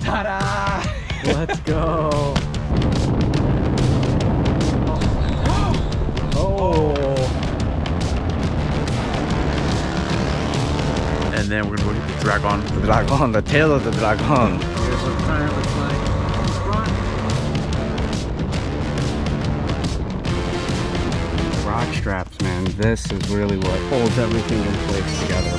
Ta-da! Let's go. Oh. And then we're gonna look at the dragon. The dragon, the tail of the dragon. Here's what the front looks like. Rock straps, man. This is really what holds everything in place together.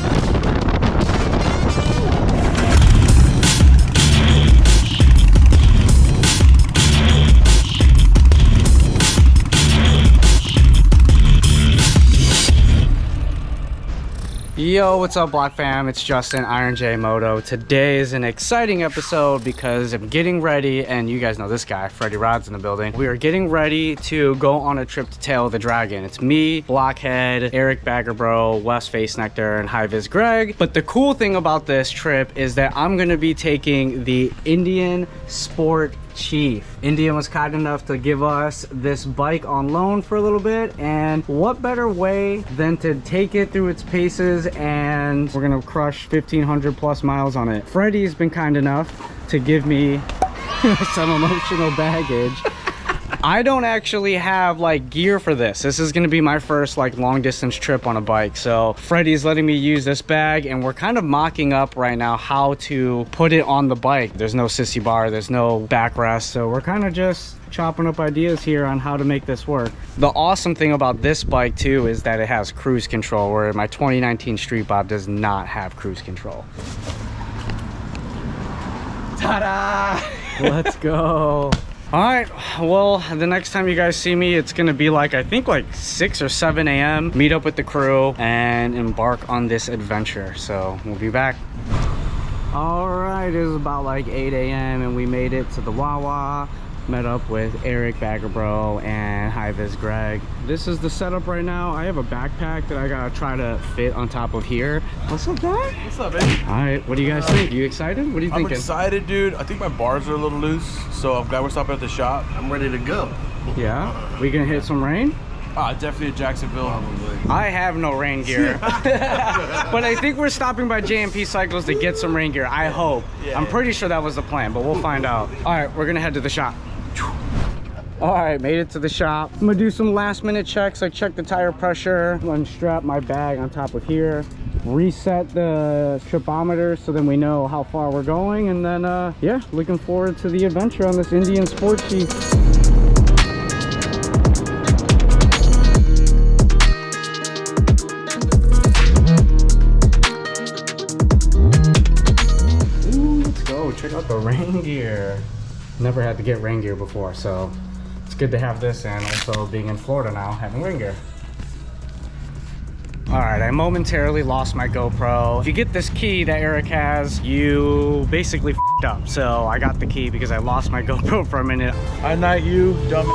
Yo, what's up, Block fam? It's Justin, Iron J Moto. Today is an exciting episode because I'm getting ready, and you guys know this guy, Freddie Rod's in the building. We are getting ready to go on a trip to Tail the Dragon. It's me, Blockhead, Eric Baggerbro, West Face Nectar, and High Vis Greg. But the cool thing about this trip is that I'm gonna be taking the Indian Sport Chief. Indian was kind enough to give us this bike on loan for a little bit, and what better way than to take it through its paces, and we're gonna crush 1,500 plus miles on it. Freddie's been kind enough to give me some emotional baggage. I don't actually have like gear for this. This is gonna be my first like long distance trip on a bike. So Freddie's letting me use this bag, and we're kind of mocking up right now how to put it on the bike. There's no sissy bar, there's no backrest. So we're kind of just chopping up ideas here on how to make this work. The awesome thing about this bike too is that it has cruise control, where my 2019 Street Bob does not have cruise control. Ta-da! Let's go. All right, well, the next time you guys see me, it's gonna be like, I think like 6 or 7 a.m. Meet up with the crew and embark on this adventure. So we'll be back. All right, it was about like 8 a.m. and we made it to the Wawa. Met up with Eric Baggerbro and High Vis Greg. This is the setup right now. I have a backpack that I gotta try to fit on top of here. What's up, guy? What's up, baby? All right, what do you guys think? You excited? What are you thinking? I'm excited, dude. I think my bars are a little loose, so I'm glad we're stopping at the shop. I'm ready to go. Yeah? We gonna hit some rain? Definitely at Jacksonville. Probably. I have no rain gear. But I think we're stopping by J&P Cycles to get some rain gear. I hope. Yeah, I'm pretty sure that was the plan, but we'll find out. All right, we're gonna head to the shop. All right, made it to the shop. I'm gonna do some last minute checks, like check the tire pressure, unstrap my bag on top of here, reset the tripometer so then we know how far we're going, and then yeah, looking forward to the adventure on this Indian Sport Chief. Ooh, let's go, check out the rain gear. Never had to get rain gear before, so it's good to have this, and also being in Florida now, having rain gear. All right, I momentarily lost my GoPro. If you get this key that Eric has, you basically f***ed up. So I got the key because I lost my GoPro for a minute. I'm not you, dumb.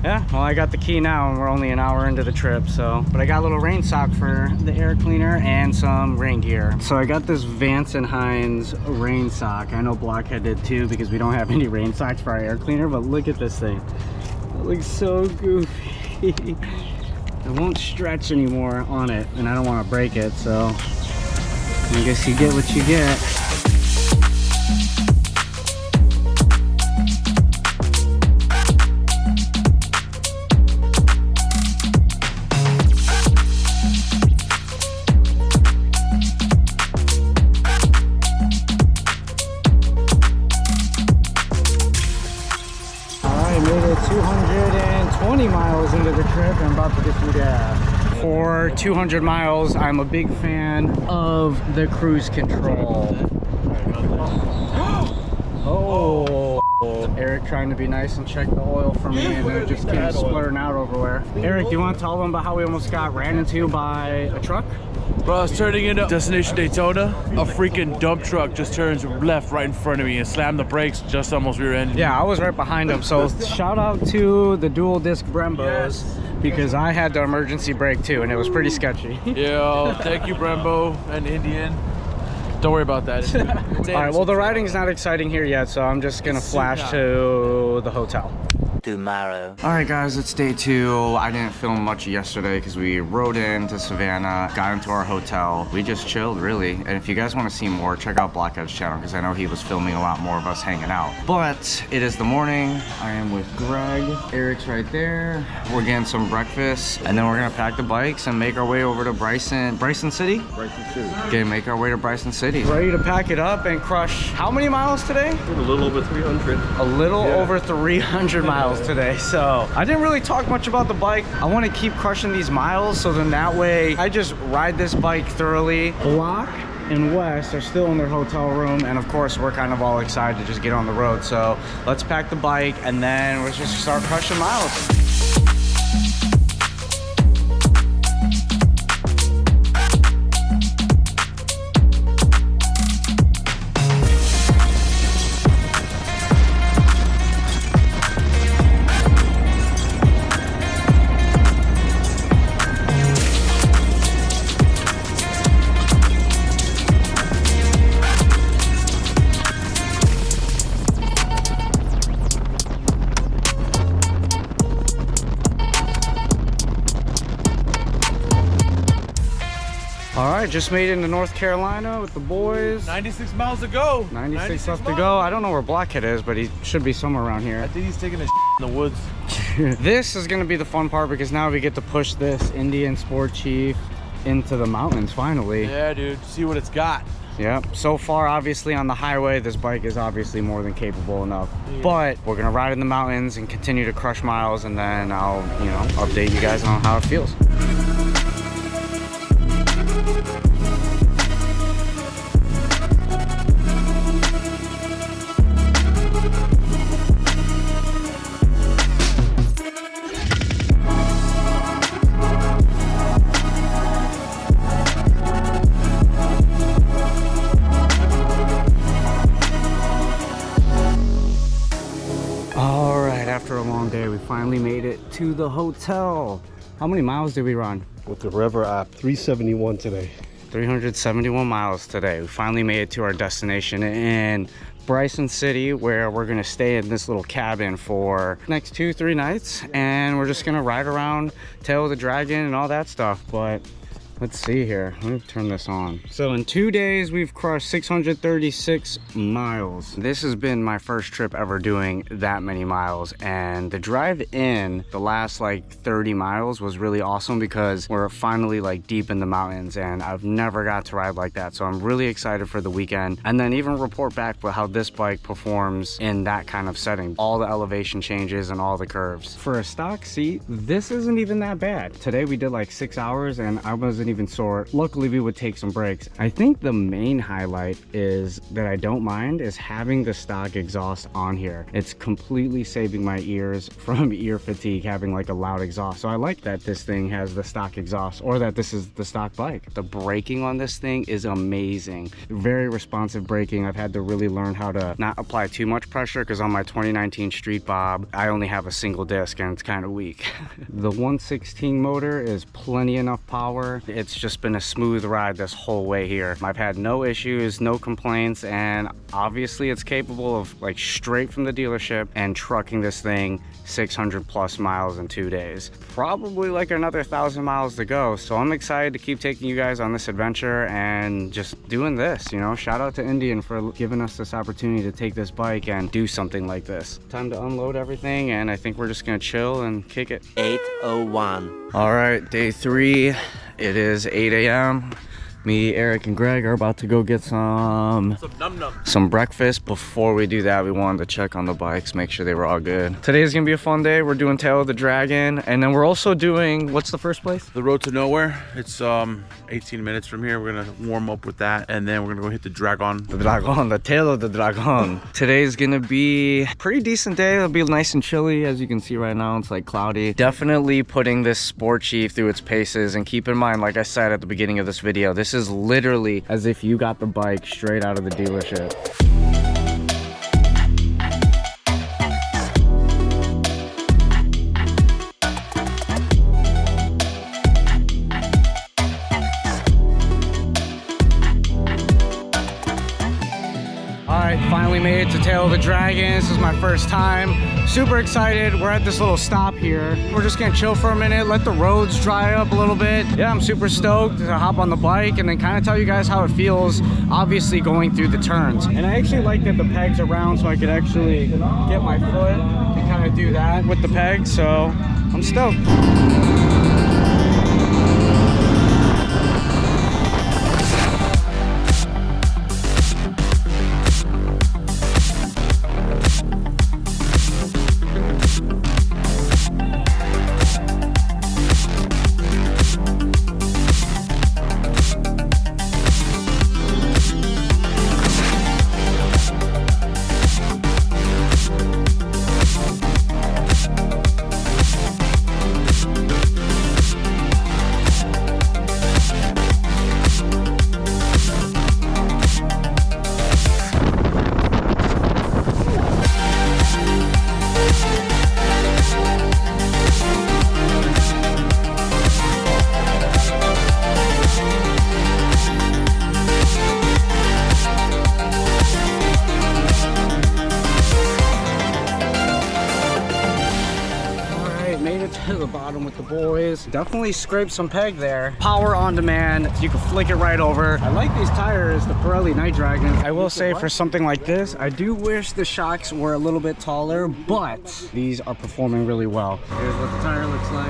Yeah, well, I got the key now, and we're only an hour into the trip, so. But I got a little rain sock for the air cleaner and some rain gear. So I got this Vance & Hines rain sock. I know Blockhead did too, because we don't have any rain socks for our air cleaner, but look at this thing. It looks so goofy. It won't stretch anymore on it, and I don't want to break it, so I guess you get what you get. Made it 220 miles into the trip. I'm about to get some gas. For 200 miles, I'm a big fan of the cruise control. Oh, Eric trying to be nice and check the oil for me, and it just keeps splurting out everywhere. Eric, do you want to tell them about how we almost got ran into by a truck? Bro, I was turning into Destination Daytona. A freaking dump truck just turns left right in front of me and slammed the brakes, just almost rear-ended. Yeah, I was right behind him. So shout out to the dual disc Brembos, because I had the emergency brake too, and it was pretty sketchy. Yeah, thank you, Brembo and Indian. Don't worry about that. All right, well, the riding's not exciting here yet, so I'm just gonna flash to the hotel. tomorrow. All right, guys, it's day 2. I didn't film much yesterday because we rode into Savannah, got into our hotel. We just chilled, really. And if you guys want to see more, check out Blockhead's channel because I know he was filming a lot more of us hanging out. But it is the morning. I am with Greg. Eric's right there. We're getting some breakfast, and then we're gonna pack the bikes and make our way over to Bryson City. Okay, make our way to Bryson City. Ready to pack it up and crush how many miles today? A little over 300. A little over 300 miles today. So I didn't really talk much about the bike. I want to keep crushing these miles, so then that way I just ride this bike thoroughly. Block and Wes are still in their hotel room, and of course we're kind of all excited to just get on the road. So let's pack the bike and then let's just start crushing miles. All right, just made it into North Carolina with the boys. 96 miles to go. 96 left to go. I don't know where Blockhead is, but he should be somewhere around I here. think he's taking a in the woods. This is gonna be the fun part because now we get to push this Indian Sport Chief into the mountains finally. Yeah, dude. See what it's got. Yep. So far, obviously, on the highway, this bike is obviously more than capable enough. Yeah. But we're gonna ride in the mountains and continue to crush miles, and then I'll, you know, update you guys on how it feels. After a long day, we finally made it to the hotel. How many miles did we run? With the River app, 371 today. 371 miles today. We finally made it to our destination in Bryson City, where we're gonna stay in this little cabin for the next 2-3 nights, and we're just gonna ride around, tail the dragon and all that stuff. But let's see here. Let me turn this on. So in 2 days, we've crushed 636 miles. This has been my first trip ever doing that many miles. And the drive in the last like 30 miles was really awesome because we're finally like deep in the mountains, and I've never got to ride like that. So I'm really excited for the weekend. And then even report back with how this bike performs in that kind of setting. All the elevation changes and all the curves. For a stock seat, this isn't even that bad. Today we did like 6 hours and I wasn't even sore. Luckily we would take some breaks. I think the main highlight is that I don't mind is having the stock exhaust on here. It's completely saving my ears from ear fatigue having like a loud exhaust. So I like that this thing has the stock exhaust, or that this is the stock bike. The braking on this thing is amazing. Very responsive braking. I've had to really learn how to not apply too much pressure because on my 2019 Street Bob I only have a single disc and it's kind of weak. The 116 motor is plenty enough power. It's just been a smooth ride this whole way here. I've had no issues, no complaints, and obviously it's capable of like straight from the dealership and trucking this thing 600 plus miles in 2 days. Probably like another 1,000 miles to go. So I'm excited to keep taking you guys on this adventure and just doing this, you know. Shout out to Indian for giving us this opportunity to take this bike and do something like this. Time to unload everything, and I think we're just gonna chill and kick it. 8:01. All right, day 3. It is 8 a.m. Me, Eric, and Greg are about to go get some breakfast. Before we do that, we wanted to check on the bikes, make sure they were all good. Today is gonna be a fun day. We're doing Tail of the Dragon, and then we're also doing, what's the first place? The road to nowhere. It's 18 minutes from here. We're gonna warm up with that, and then we're gonna go hit the Dragon. The Dragon, the Tail of the Dragon. Today's gonna be a pretty decent day. It'll be nice and chilly. As you can see right now, it's like cloudy. Definitely putting this Sport Chief through its paces, and keep in mind, like I said at the beginning of this video, this is literally as if you got the bike straight out of the dealership. right, finally made it to Tail of the Dragon. This is my first time. Super excited. We're at this little stop here. We're just gonna chill for a minute, let the roads dry up a little bit. Yeah, I'm super stoked to hop on the bike and then kind of tell you guys how it feels, obviously going through the turns. And I actually like that the pegs are round so I could actually get my foot and kind of do that with the pegs. So I'm stoked. To the bottom with the boys. Definitely scraped some peg there. Power on demand. You can flick it right over. I like these tires, the Pirelli Night Dragon. I will say for something like this, I do wish the shocks were a little bit taller, but these are performing really well. Here's what the tire looks like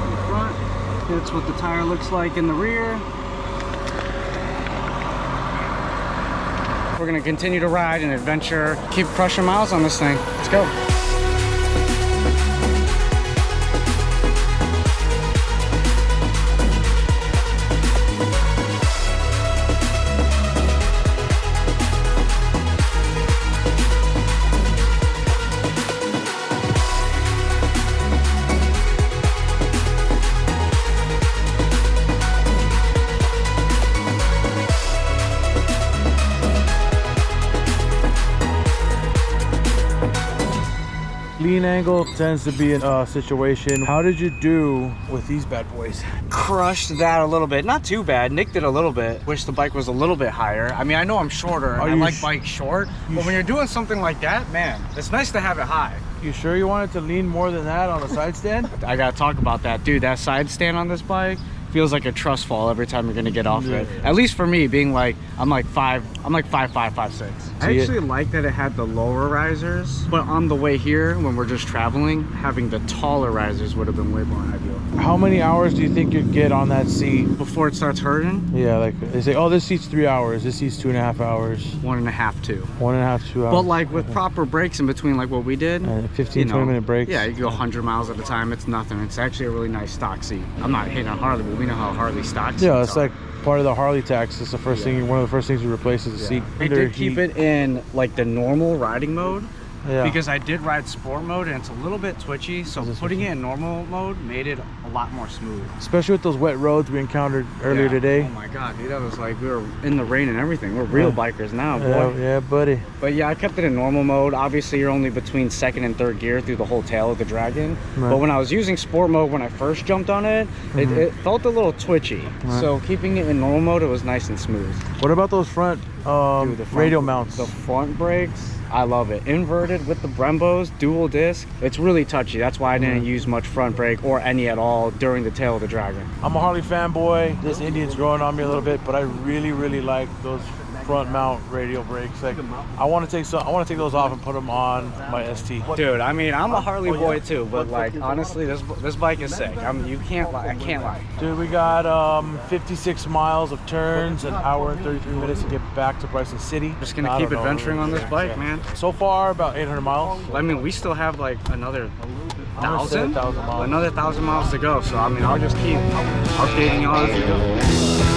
in the front. Here's what the tire looks like in the rear. We're gonna continue to ride and adventure. Keep crushing miles on this thing. Let's go. Lean angle tends to be a situation. How did you do with these bad boys? Crushed that a little bit. Not too bad. Nicked it a little bit. Wish the bike was a little bit higher. I mean, I know I'm shorter. I like bikes short. But when you're doing something like that, man, it's nice to have it high. You sure you wanted to lean more than that on the side stand? I gotta talk about that. Dude, that side stand on this bike feels like a trust fall every time you're gonna get off it. At least for me, being like, I'm like 5'5", 5'6". I actually like that it had the lower risers, but on the way here, when we're just traveling, having the taller risers would have been way more ideal. How many hours do you think you'd get on that seat? Before it starts hurting? Yeah, like they say, oh, this seat's 3 hours, this seat's 2.5 hours. 1.5, 2. 1.5, 2 hours. But like with proper breaks in between, like what we did, 15, 20-minute breaks. Yeah, you go 100 miles at a time. It's nothing. It's actually a really nice stock seat. I'm not hating on Harley, but we know how Harley stocks. Yeah, it's like part of the Harley tax. It's the first thing, one of the first things you replace is the seat. They did keep it in like the normal riding mode. Yeah. Because I did ride sport mode and it's a little bit twitchy, so putting it in normal mode made it a lot more smooth. Especially with those wet roads we encountered earlier today. Oh my god, dude, that was like we were in the rain and everything. We're real bikers now, boy. Yeah, buddy. But yeah, I kept it in normal mode. Obviously, you're only between second and third gear through the whole tail of the Dragon. Right. But when I was using sport mode, when I first jumped on it, it felt a little twitchy. Right. So keeping it in normal mode, it was nice and smooth. What about those front, dude, the radial mounts? The front brakes. I love it. Inverted with the Brembos, dual disc. It's really touchy. That's why I didn't use much front brake or any at all during the Tail of the Dragon. I'm a Harley fanboy. This Indian's growing on me a little bit, but I really, really like those front mount radial brakes. Like, I want to take those off and put them on my ST. Dude, I mean, I'm a Harley boy too, but like honestly, this bike is sick. I can't lie. Dude, we got 56 miles of turns, an hour and 33 minutes to get back to Bryson City. Just gonna keep adventuring on this bike, man. So far, about 800 miles. I mean, we still have like another 1,000 miles. Another 1,000 miles to go. So I mean, I'll just keep updating y'all as we go.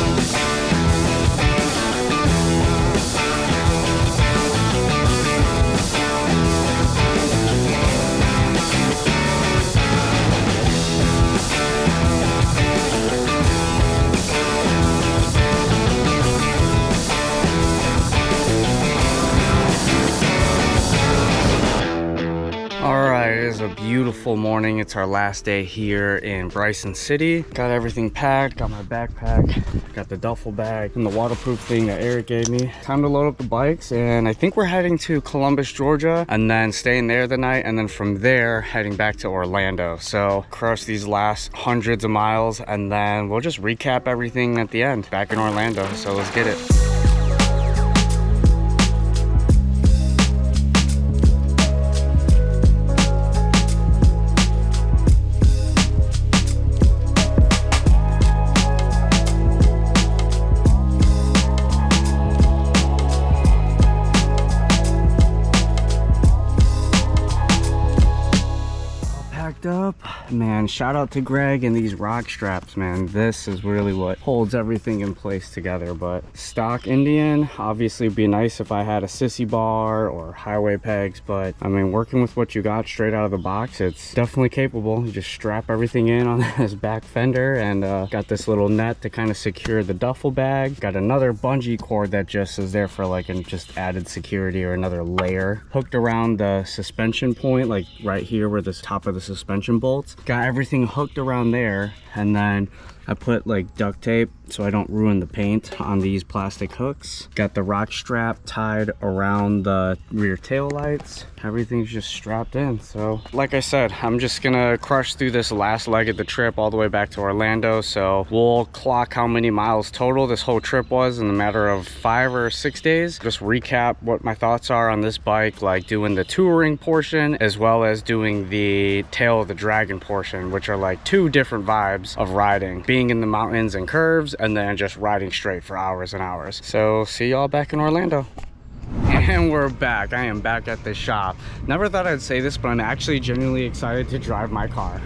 a beautiful morning. It's our last day here in Bryson City. Got everything packed, got my backpack, got the duffel bag and the waterproof thing that Eric gave me. Time to load up the bikes, and I think we're heading to Columbus, Georgia, and then staying there the night, and then from there heading back to Orlando. So crush these last hundreds of miles, and then we'll just recap everything at the end back in Orlando. So let's get it. Up, man. Shout out to Greg and these rock straps, man. This is really what holds everything in place together. But stock Indian, obviously it'd be nice if I had a sissy bar or highway pegs, but I mean, working with what you got straight out of the box, it's definitely capable. You just strap everything in on this back fender, and got this little net to kind of secure the duffel bag. Got another bungee cord that just is there for like just added security, or another layer hooked around the suspension point, like right here where the top of the suspension bolts. Got everything hooked around there, and then I put like duct tape so I don't ruin the paint on these plastic hooks. Got the rock strap tied around the rear tail lights. Everything's just strapped in. So like I said, I'm just gonna crush through this last leg of the trip all the way back to Orlando. So we'll clock how many miles total this whole trip was in a matter of 5 or 6 days. Just recap what my thoughts are on this bike, like doing the touring portion as well as doing the tail of the dragon portion, which are like two different vibes of riding, being in the mountains and curves, and then just riding straight for hours and hours. So see y'all back in Orlando. And we're back. I am back at the shop. Never thought I'd say this, but I'm actually genuinely excited to drive my car.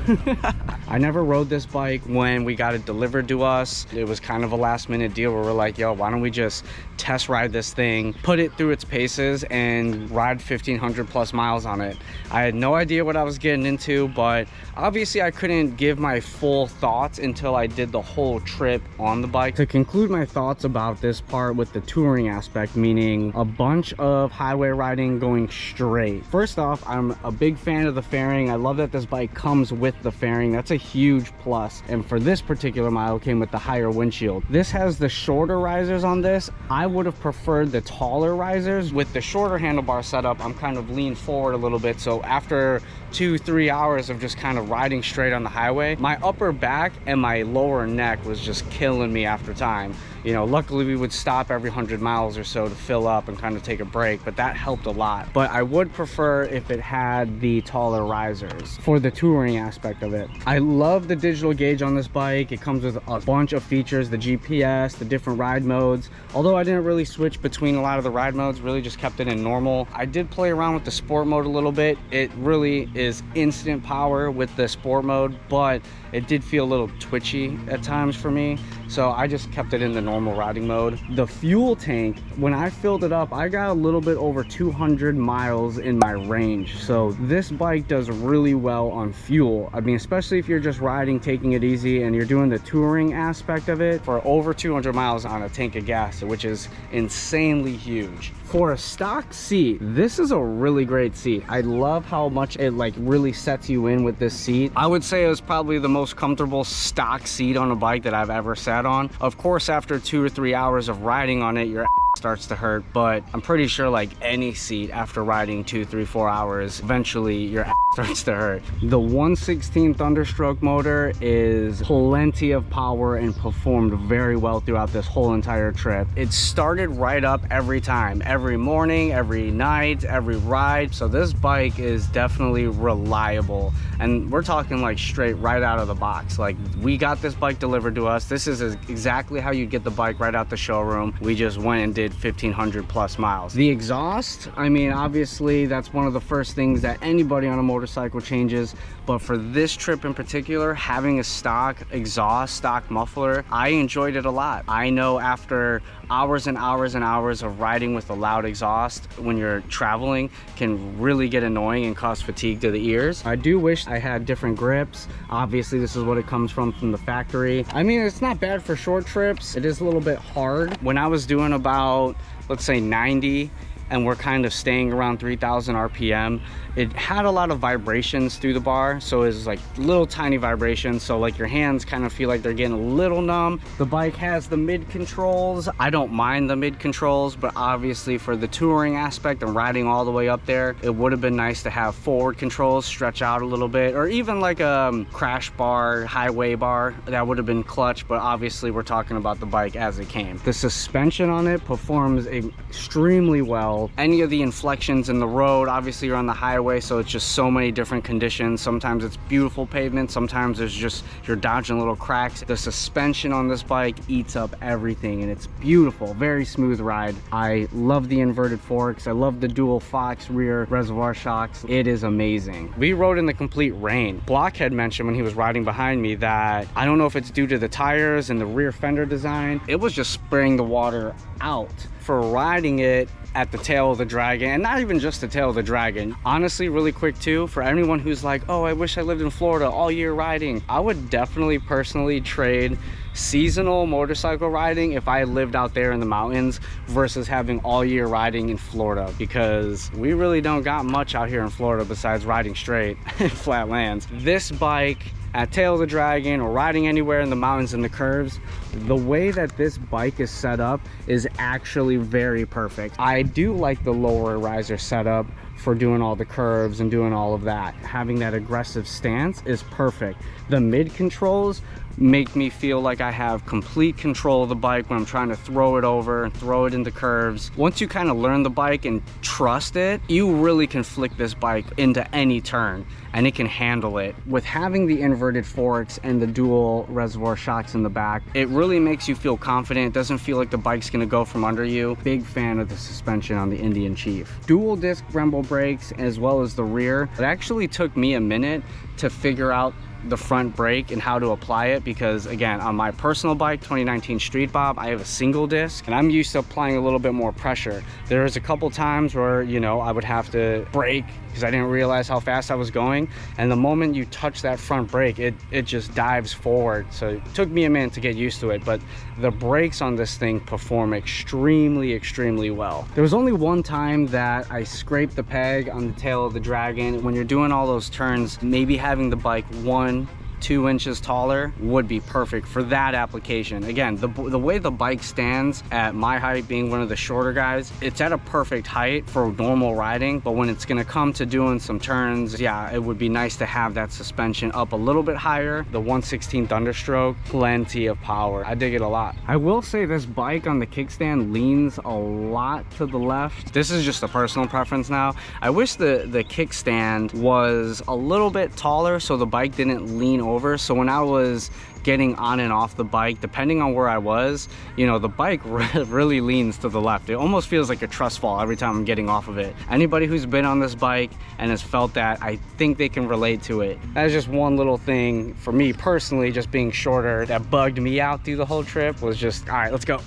I never rode this bike when we got it delivered to us. It was kind of a last minute deal where we're like, yo, why don't we just test ride this thing, put it through its paces, and ride 1,500 plus miles on it. I had no idea what I was getting into, but obviously I couldn't give my full thoughts until I did the whole trip on the bike. To conclude my thoughts about this part with the touring aspect, meaning a bunch of highway riding going straight. First off, I'm a big fan of the fairing. I love that this bike comes with the fairing. That's a huge plus. And for this particular model, came with the higher windshield. This has the shorter risers on this. I would have preferred the taller risers. With the shorter handlebar setup, I'm kind of leaned forward a little bit. So after 2-3 hours of just kind of riding straight on the highway, my upper back and my lower neck was just killing me after time. You know, luckily we would stop every 100 miles or so to fill up and kind of take a break, but that helped a lot. But I would prefer if it had the taller risers for the touring aspect of it. I love the digital gauge on this bike. It comes with a bunch of features, the GPS, the different ride modes. Although I didn't really switch between a lot of the ride modes, really just kept it in normal. I did play around with the sport mode a little bit. It really is instant power with the sport mode, but it did feel a little twitchy at times for me. So I just kept it in the normal riding mode. The fuel tank, when I filled it up, I got a little bit over 200 miles in my range. So this bike does really well on fuel. I mean, especially if you're just riding, taking it easy, and you're doing the touring aspect of it, for over 200 miles on a tank of gas, which is insanely huge. For a stock seat, this is a really great seat. I love how much it like really sets you in with this seat. I would say it was probably the most comfortable stock seat on a bike that I've ever sat on. Of course, after 2 or 3 hours of riding on it, your starts to hurt, but I'm pretty sure like any seat after riding 2, 3, 4 hours, eventually your starts to hurt. The 116 Thunderstroke motor is plenty of power and performed very well throughout this whole entire trip. It started right up every time, every morning, every night, every ride. So this bike is definitely reliable, and we're talking like straight right out of the box. Like, we got this bike delivered to us. This is exactly how you get the bike right out the showroom. We just went and did 1,500 plus miles. The exhaust, I mean, obviously that's one of the first things that anybody on a motorcycle changes, but for this trip in particular, having a stock exhaust, stock muffler, I enjoyed it a lot. I know after hours and hours and hours of riding with a loud exhaust when you're traveling can really get annoying and cause fatigue to the ears. I do wish I had different grips. Obviously this is what it comes from the factory. I mean, it's not bad for short trips. It is a little bit hard. When I was doing about, let's say 90 and we're kind of staying around 3,000 RPM. It had a lot of vibrations through the bar, so it's like little tiny vibrations, so like your hands kind of feel like they're getting a little numb. The bike has the mid controls. I don't mind the mid controls, but obviously for the touring aspect and riding all the way up there, it would have been nice to have forward controls stretch out a little bit, or even like a crash bar, highway bar. That would have been clutch, but obviously we're talking about the bike as it came. The suspension on it performs extremely well. Any of the inflections in the road, obviously you're on the highway, so it's just so many different conditions. Sometimes it's beautiful pavement, sometimes there's just you're dodging little cracks. The suspension on this bike eats up everything, and it's beautiful. Very smooth ride. I love the inverted forks. I love the dual Fox rear reservoir shocks. It is amazing. We rode in the complete rain. Blockhead mentioned when he was riding behind me that I don't know if it's due to the tires and the rear fender design, it was just spraying the water out. For riding it at the tail of the Dragon, and not even just the tail of the Dragon, honestly, really quick too, for anyone who's like, oh, I wish I lived in Florida all year riding, I would definitely personally trade seasonal motorcycle riding if I lived out there in the mountains versus having all year riding in Florida, because we really don't got much out here in Florida besides riding straight in flat lands. This bike at Tail of the Dragon or riding anywhere in the mountains and the curves, the way that this bike is set up is actually very perfect. I do like the lower riser setup for doing all the curves and doing all of that. Having that aggressive stance is perfect. The mid controls make me feel like I have complete control of the bike when I'm trying to throw it over and throw it into curves. Once you kind of learn the bike and trust it, you really can flick this bike into any turn and it can handle it. With having the inverted forks and the dual reservoir shocks in the back, it really makes you feel confident. It doesn't feel like the bike's gonna go from under you. Big fan of the suspension on the Indian Chief. Dual disc Brembo brakes as well as the rear. It actually took me a minute to figure out the front brake and how to apply it, because again, on my personal bike 2019 Street Bob, I have a single disc and I'm used to applying a little bit more pressure. There was a couple times where, you know, I would have to brake because I didn't realize how fast I was going, and the moment you touch that front brake, it just dives forward. So it took me a minute to get used to it, but the brakes on this thing perform extremely well. There was only one time that I scraped the peg on the Tail of the Dragon. When you're doing all those turns, maybe having the bike 1-2 inches taller would be perfect for that application. Again, the way the bike stands at my height, being one of the shorter guys, it's at a perfect height for normal riding, but when it's gonna come to doing some turns, yeah, it would be nice to have that suspension up a little bit higher. The 1/16 Thunderstroke, plenty of power. I dig it a lot. I will say this bike on the kickstand leans a lot to the left. This is just a personal preference now. I wish the kickstand was a little bit taller so the bike didn't lean over, so when I was getting on and off the bike, depending on where I was, you know, the bike really leans to the left. It almost feels like a trust fall every time I'm getting off of it. Anybody who's been on this bike and has felt that, I think they can relate to it. That's just one little thing for me personally, just being shorter, that bugged me out through the whole trip. Was just, all right, let's go.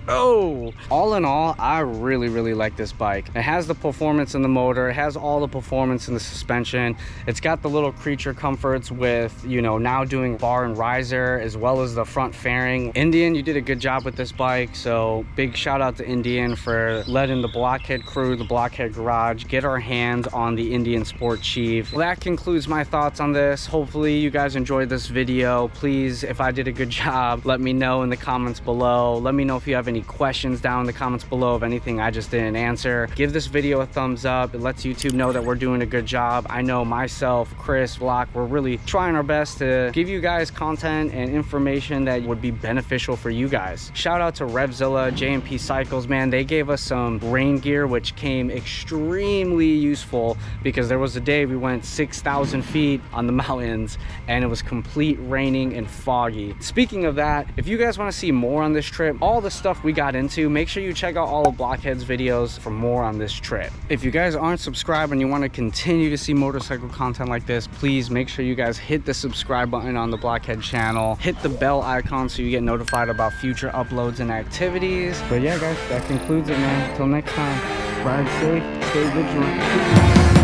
Oh, all in all, I really like this bike. It has the performance in the motor, it has all the performance in the suspension. It's got the little creature comforts with, you know, now doing bar and riser as well as the front fairing. Indian, you did a good job with this bike, so big shout out to Indian for letting the Blockhead crew, the Blockhead garage, get our hands on the Indian Sport Chief. Well, that concludes my thoughts on this. Hopefully you guys enjoyed this video. Please, if I did a good job, let me know in the comments below. Let me know if you have any questions down in the comments below of anything I just didn't answer. Give this video a thumbs up. It lets YouTube know that we're doing a good job. I know myself, Chris, Vlog, we're really trying our best to give you guys content and information that would be beneficial for you guys. Shout out to Revzilla, J&P Cycles, man. They gave us some rain gear which came extremely useful, because there was a day we went 6,000 feet on the mountains and it was complete raining and foggy. Speaking of that, if you guys want to see more on this trip, all the stuff we got into, make sure you check out all of Blockhead's videos for more on this trip. If you guys aren't subscribed and you want to continue to see motorcycle content like this, please make sure you guys hit the subscribe button on the Blockhead channel, hit the bell icon so you get notified about future uploads and activities. But yeah guys, that concludes it, man. Until next time, ride safe, stay vigilant.